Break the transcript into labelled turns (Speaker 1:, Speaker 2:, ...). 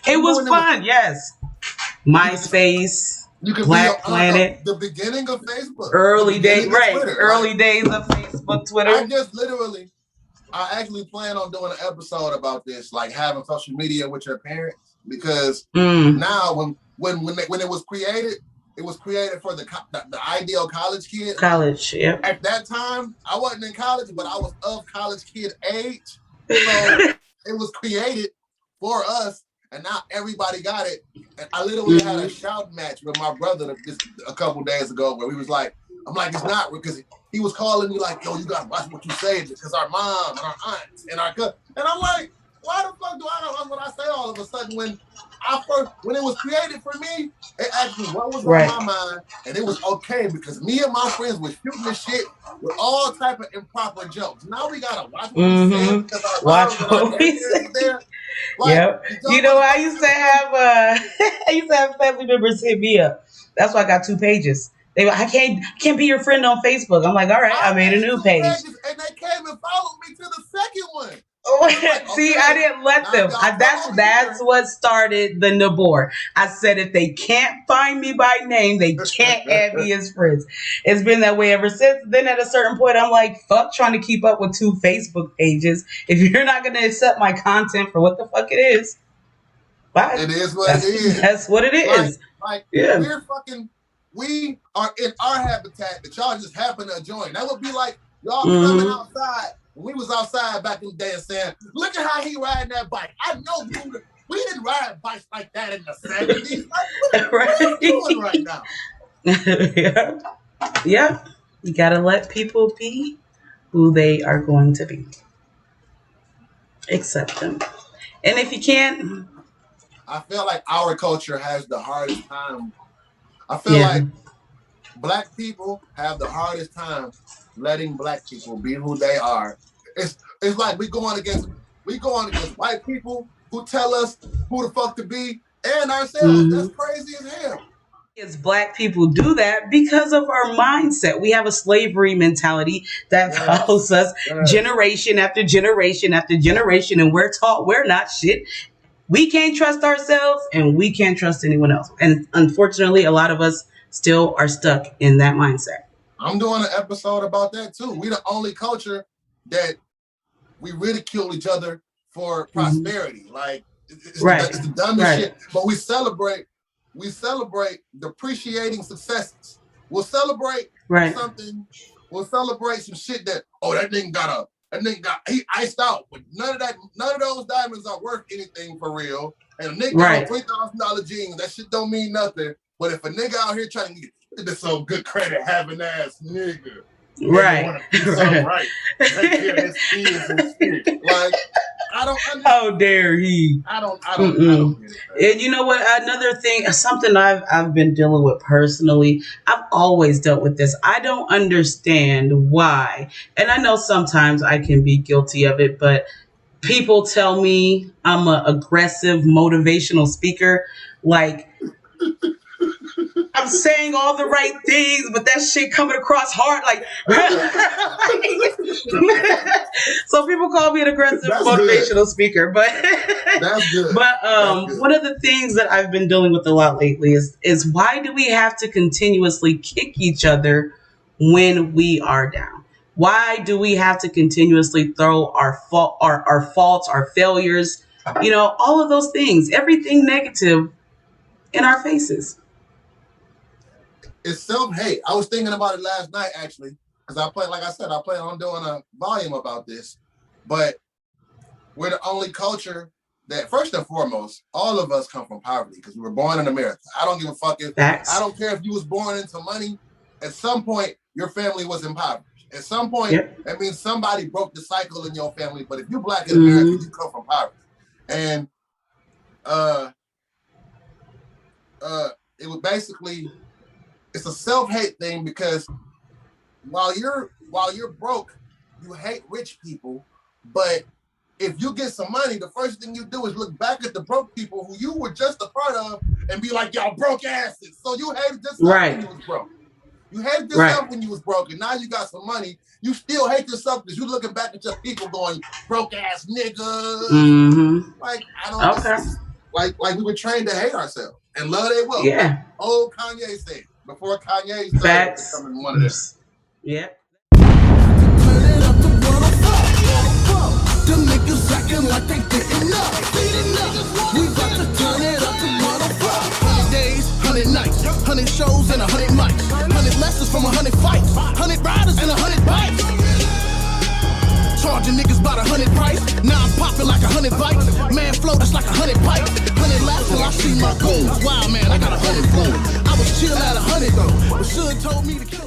Speaker 1: It
Speaker 2: Remember
Speaker 1: was
Speaker 2: when it was
Speaker 1: fun. Yes.
Speaker 2: you could just
Speaker 1: MySpace,
Speaker 2: you could be
Speaker 1: Black Planet,
Speaker 2: the beginning of Facebook, the
Speaker 1: early day,
Speaker 2: beginning of
Speaker 1: right?
Speaker 2: Twitter. Like
Speaker 1: Early days of Facebook,
Speaker 2: I
Speaker 1: Twitter.
Speaker 2: just literally I actually plan on doing an episode about this, like having social media with your parents, because
Speaker 1: Mm,
Speaker 2: now when it was created for the ideal college kid.
Speaker 1: college. Yep.
Speaker 2: At that time, I wasn't in college, but I was of college kid age, so it was created for us, and now everybody got it. And I literally had a
Speaker 1: Hmm.
Speaker 2: shout match with my brother this a couple days ago, where we was like, I'm like, it's not, because he was calling me like, yo, you gotta watch what you say, because our mom and our aunts and our cousin. And I'm like, why the fuck do I know what I say all of a sudden when it was created for me, it actually what was on
Speaker 1: Right.
Speaker 2: my mind, and it was okay because me and my friends were shooting the shit with all type of improper jokes. Now we gotta watch what we say
Speaker 1: Hmm.
Speaker 2: because our
Speaker 1: Watch
Speaker 2: moms and our
Speaker 1: what we
Speaker 2: grandparents
Speaker 1: say.
Speaker 2: is there. Like
Speaker 1: Yep.
Speaker 2: the
Speaker 1: You
Speaker 2: joke
Speaker 1: know,
Speaker 2: was
Speaker 1: I
Speaker 2: funny
Speaker 1: used
Speaker 2: to
Speaker 1: to
Speaker 2: them.
Speaker 1: have I used to have family members hit me up. That's why I got 2 pages. They were, I can't be your friend on Facebook. I'm like, all right, I
Speaker 2: I
Speaker 1: made a
Speaker 2: made
Speaker 1: new
Speaker 2: two
Speaker 1: page.
Speaker 2: pages and they came and followed me to the second one.
Speaker 1: Oh,
Speaker 2: And I'm like,
Speaker 1: see, I
Speaker 2: okay,
Speaker 1: didn't let
Speaker 2: now if
Speaker 1: them.
Speaker 2: y'all come
Speaker 1: That's
Speaker 2: over
Speaker 1: that's
Speaker 2: here,
Speaker 1: what started the Nabor. I said if they can't find me by name, they can't add me as friends. It's been that way ever since. Then at a certain point, I'm like, fuck trying to keep up with 2 Facebook pages. If you're not gonna accept my content for what the fuck it is, bye.
Speaker 2: it is what it
Speaker 1: That's
Speaker 2: is.
Speaker 1: that's what it
Speaker 2: Like,
Speaker 1: is.
Speaker 2: like
Speaker 1: Yeah.
Speaker 2: we are in our habitat that y'all just happen to join. That would be like y'all coming
Speaker 1: Mm-hmm.
Speaker 2: outside when we was outside back in the day and saying, "Look at how he riding that bike." I know we didn't ride bikes like that in the 70s. Like, what are you doing
Speaker 1: Right.
Speaker 2: right now?
Speaker 1: Yeah. Yeah. You gotta let people be who they are going to be. Accept them. And if you can't,
Speaker 2: I feel like our culture has the hardest time. I feel
Speaker 1: yeah.
Speaker 2: like black people have the hardest time letting black people be who they are. It's like we going against white people who tell us who the fuck to be and ourselves. That's
Speaker 1: Mm-hmm.
Speaker 2: crazy as hell.
Speaker 1: As black people do that because of our mindset. We have a slavery mentality that
Speaker 2: Yes,
Speaker 1: follows us
Speaker 2: yes.
Speaker 1: generation after generation after generation, and we're taught we're not shit. We can't trust ourselves, and we can't trust anyone else. And unfortunately, a lot of us still are stuck in that mindset.
Speaker 2: I'm doing an episode about that too. We the only culture that we ridicule each other for
Speaker 1: Mm-hmm.
Speaker 2: prosperity. Like
Speaker 1: Right,
Speaker 2: it's the dumbest
Speaker 1: right,
Speaker 2: shit. But we celebrate depreciating successes. We'll celebrate
Speaker 1: right,
Speaker 2: something. We'll celebrate some shit that he iced out, but none of those diamonds are worth anything for real. And a nigga got on
Speaker 1: right,
Speaker 2: $3,000 jeans, that shit don't mean nothing. But if a nigga out here trying to get this some good credit having ass nigga, nigga
Speaker 1: right.
Speaker 2: want to do something right, take care of his kids and shit. Like I don't understand.
Speaker 1: How dare he?
Speaker 2: I don't get it, man.
Speaker 1: And you know what? Another thing, something I've been dealing with personally. I've always dealt with this. I don't understand why, and I know sometimes I can be guilty of it. But people tell me I'm an aggressive motivational speaker. Like I'm saying all the right things, but that shit coming across hard. Like, so people call me an aggressive
Speaker 2: That's good.
Speaker 1: motivational speaker. But
Speaker 2: That's good.
Speaker 1: but
Speaker 2: That's good.
Speaker 1: one of the things that I've been dealing with a lot lately is why do we have to continuously kick each other when we are down? Why do we have to continuously throw our faults, our failures, all of those things, everything negative in our faces?
Speaker 2: It's self-hate. I was thinking about it last night actually, because like I said, I plan on doing a volume about this. But we're the only culture that, first and foremost, all of us come from poverty because we were born in America. I don't give a fuck I
Speaker 1: Facts.
Speaker 2: don't care if you was born into money. At some point, your family was impoverished. At some point,
Speaker 1: Yep.
Speaker 2: that means somebody broke the cycle in your family. But if you're black in America,
Speaker 1: Mm-hmm.
Speaker 2: you come from poverty. And uh, it was basically, it's a self-hate thing because while you're broke, you hate rich people. But if you get some money, the first thing you do is look back at the broke people who you were just a part of and be like, y'all broke asses. So you hated yourself when
Speaker 1: Right.
Speaker 2: you was broke. You hated
Speaker 1: Right.
Speaker 2: yourself when you was broke, and now you got some money. You still hate yourself because you're looking back at your people going, broke ass niggas.
Speaker 1: Mm-hmm.
Speaker 2: Like, I don't,
Speaker 1: Okay.
Speaker 2: like we were trained to hate ourselves and love their wealth.
Speaker 1: Yeah.
Speaker 2: Old Kanye said before Kanye started
Speaker 1: Facts.
Speaker 2: becoming one of them.
Speaker 1: Yeah.
Speaker 3: Turn it up to 104. Them niggas acting like they didn't know. We about to turn it up to 104. 100 days, 100 nights, 100 shows and 100 mics, 100 lessons from 100 fights, 100 riders and 100 bikes. Charging niggas about 100 price. Now I'm popping like 100 bites. Man flow that's like 100 pipes. 100 laps till I see my goons. Wow man, I got 100 goons. I was chill at 100 though, but should told me to kill.